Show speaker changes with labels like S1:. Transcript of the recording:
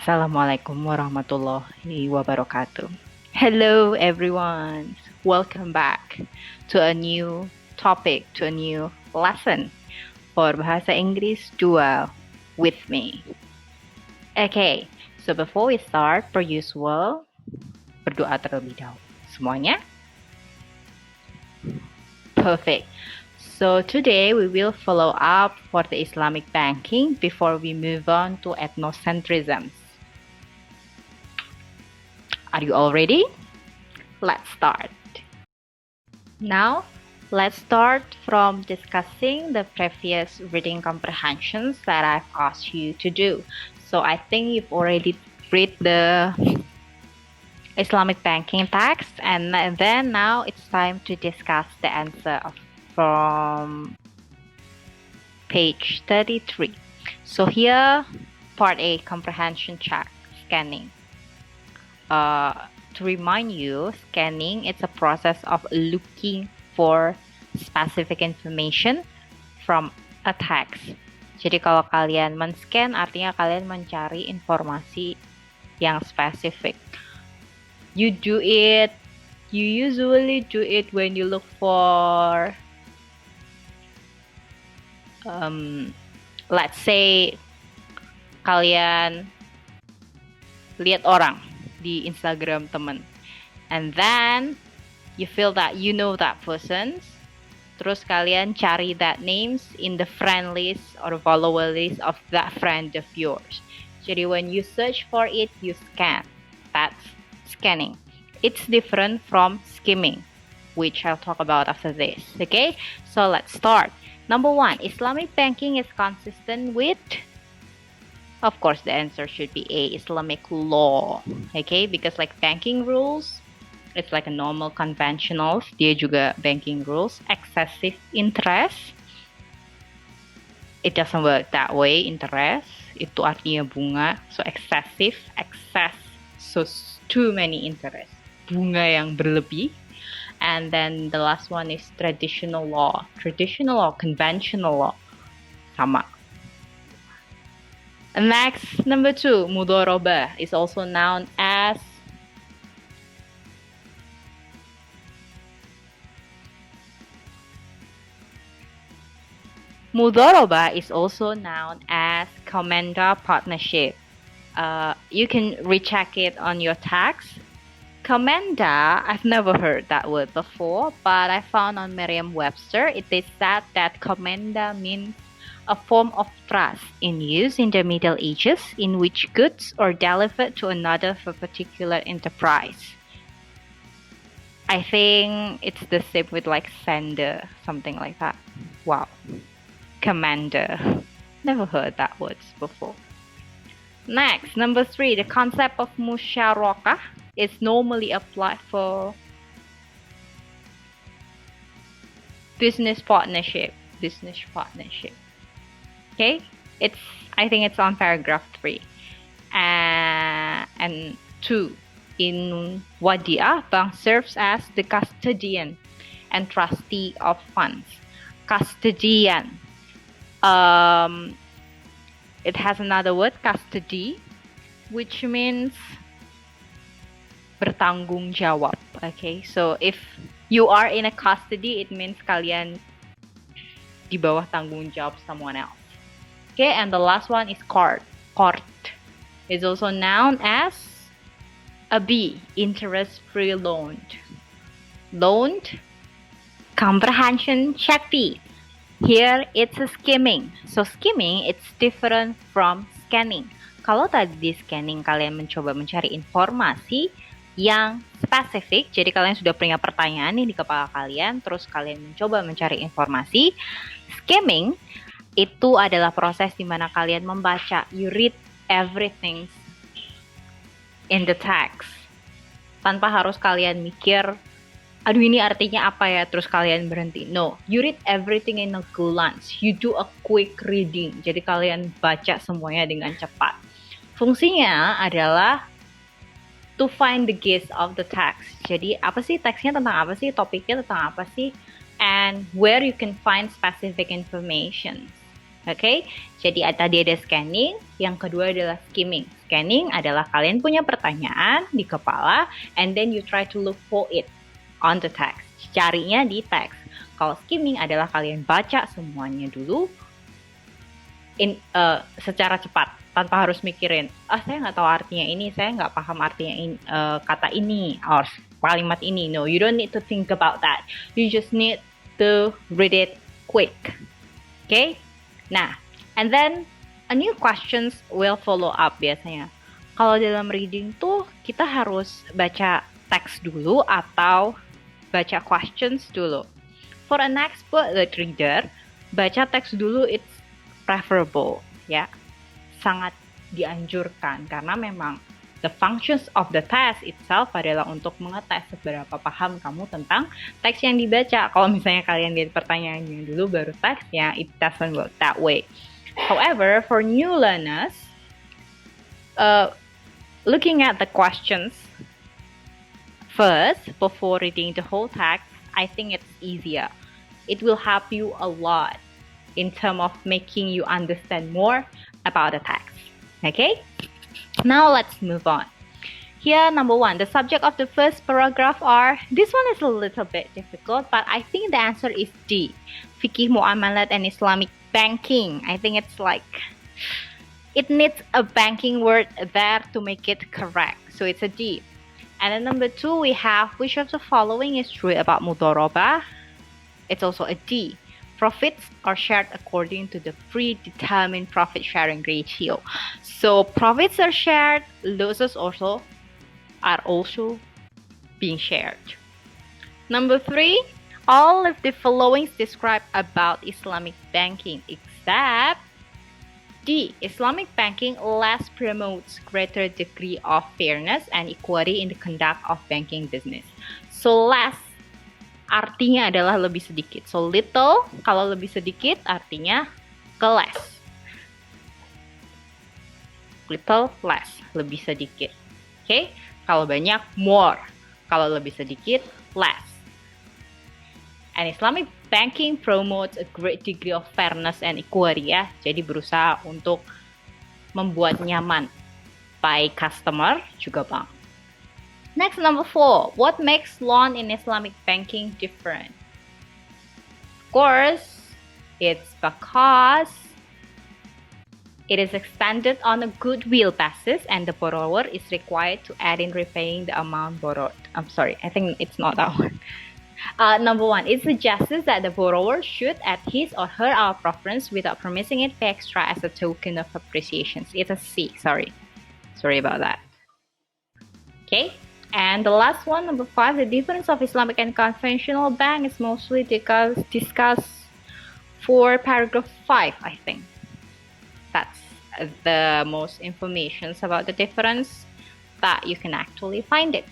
S1: Assalamualaikum warahmatullahi wabarakatuh. Hello everyone. Welcome back to a new topic, to a new lesson for Bahasa Inggris 2 with me. Okay, so before we start, per usual, berdoa terlebih dahulu. Semuanya? Perfect. So today we will follow up for the Islamic banking before we move on to ethnocentrism. Are you all ready? Let's start. Now, let's start from discussing the previous reading comprehensions that I've asked you to do. So I think you've already read the Islamic banking text, and then now it's time to discuss the answer from page 33. So here, part A, comprehension check, scanning. To remind you, scanning it's a process of looking for specific information from a text. Jadi kalau kalian men-scan artinya kalian mencari informasi yang spesifik. You usually do it when you look for let's say kalian lihat orang di Instagram temen, and then you feel that you know that person, terus kalian cari that names in the friend list or follower list of that friend of yours. Jadi when you search for it, you scan. That's scanning. It's different from skimming, which I'll talk about after this. Okay, so let's start. Number 1, Islamic banking is consistent with, of course, the answer should be A, Islamic law. Okay, because like banking rules, it's like a normal conventional. Dia juga banking rules. Excessive interest, it doesn't work that way. Interest itu artinya bunga. So excessive, excess, so too many interest. Bunga yang berlebih. And then the last one is traditional law. Traditional law, conventional law, sama. Next, number 2, mudharabah is also known as Commander partnership. You can recheck it on your text. Commander, I've never heard that word before, but I found on Merriam-Webster it is said that commander means a form of trust in use in the Middle Ages in which goods are delivered to another for particular enterprise. I think it's the same with like sender, something like that. Wow. Commander. Never heard that word before. Next, number 3, the concept of musyarakah is normally applied for business partnership. Okay, I think it's on paragraph 3. And 2, in Wadiah, bank serves as the custodian and trustee of funds. Custodian. It has another word, custody, which means bertanggung jawab. Okay, so if you are in a custody, it means kalian di bawah tanggung jawab someone else. Okay, and the last one is court. Court is also known as a B, interest-free loan. Loaned, comprehension, Shakti. Here it's a skimming. So skimming it's different from scanning. Kalau tadi di scanning kalian mencoba mencari informasi yang spesifik, jadi kalian sudah punya pertanyaan nih di kepala kalian, terus kalian mencoba mencari informasi. Skimming itu adalah proses di mana kalian membaca, you read everything in the text tanpa harus kalian mikir, aduh ini artinya apa ya, terus kalian berhenti. No, you read everything in a glance. You do a quick reading. Jadi kalian baca semuanya dengan cepat. Fungsinya adalah to find the gist of the text. Jadi apa sih teksnya tentang apa sih, topiknya tentang apa sih, and where you can find specific information. Oke, jadi tadi ada scanning, yang kedua adalah skimming. Scanning adalah kalian punya pertanyaan di kepala, and then you try to look for it on the text. Carinya di teks. Kalau skimming adalah kalian baca semuanya dulu, secara cepat, tanpa harus mikirin, saya nggak tahu artinya ini, saya nggak paham artinya kata ini, or kalimat ini. No, you don't need to think about that. You just need to read it quick. Okay? Nah, and then a new questions will follow up biasanya. Kalau dalam reading tuh kita harus baca teks dulu atau baca questions dulu. For an expert reader, baca teks dulu it's preferable, ya. Sangat dianjurkan karena memang the functions of the test itself adalah untuk mengetes seberapa paham kamu tentang teks yang dibaca. Kalau misalnya kalian lihat pertanyaannya dulu baru teksnya, it doesn't work that way. However, for new learners, looking at the questions first before reading the whole text, I think it's easier. It will help you a lot in terms of making you understand more about the text. Okay? Now let's move on. Here, number 1, the subject of the first paragraph are, this one is a little bit difficult, but I think the answer is D. Fikih Muamalat and Islamic Banking. I think it's like, it needs a banking word there to make it correct. So it's a D. And then number 2, we have, which of the following is true about Mudharabah? It's also a D. Profits are shared according to the predetermined profit sharing ratio. So profits are shared, losses are also being shared. Number 3, all of the following describe about Islamic banking except D. Islamic banking less promotes greater degree of fairness and equity in the conduct of banking business. So less artinya adalah lebih sedikit. So little, kalau lebih sedikit artinya ke less. Little, less, lebih sedikit. Okay? Kalau banyak, more. Kalau lebih sedikit, less. And Islamic banking promotes a great degree of fairness and equity, ya. Jadi berusaha untuk membuat nyaman baik customer juga bank. Next, number 4. What makes loan in Islamic banking different? Of course, it's because it is extended on a goodwill basis and the borrower is required to add in repaying the amount borrowed. I'm sorry, I think it's not that one. Number 1, it suggests that the borrower should add his or her preference without promising it pay extra as a token of appreciation. It's a C, sorry about that. Okay. And the last one, number 5, the difference of Islamic and conventional bank is mostly discussed for paragraph 5, I think. That's the most information about the difference that you can actually find it.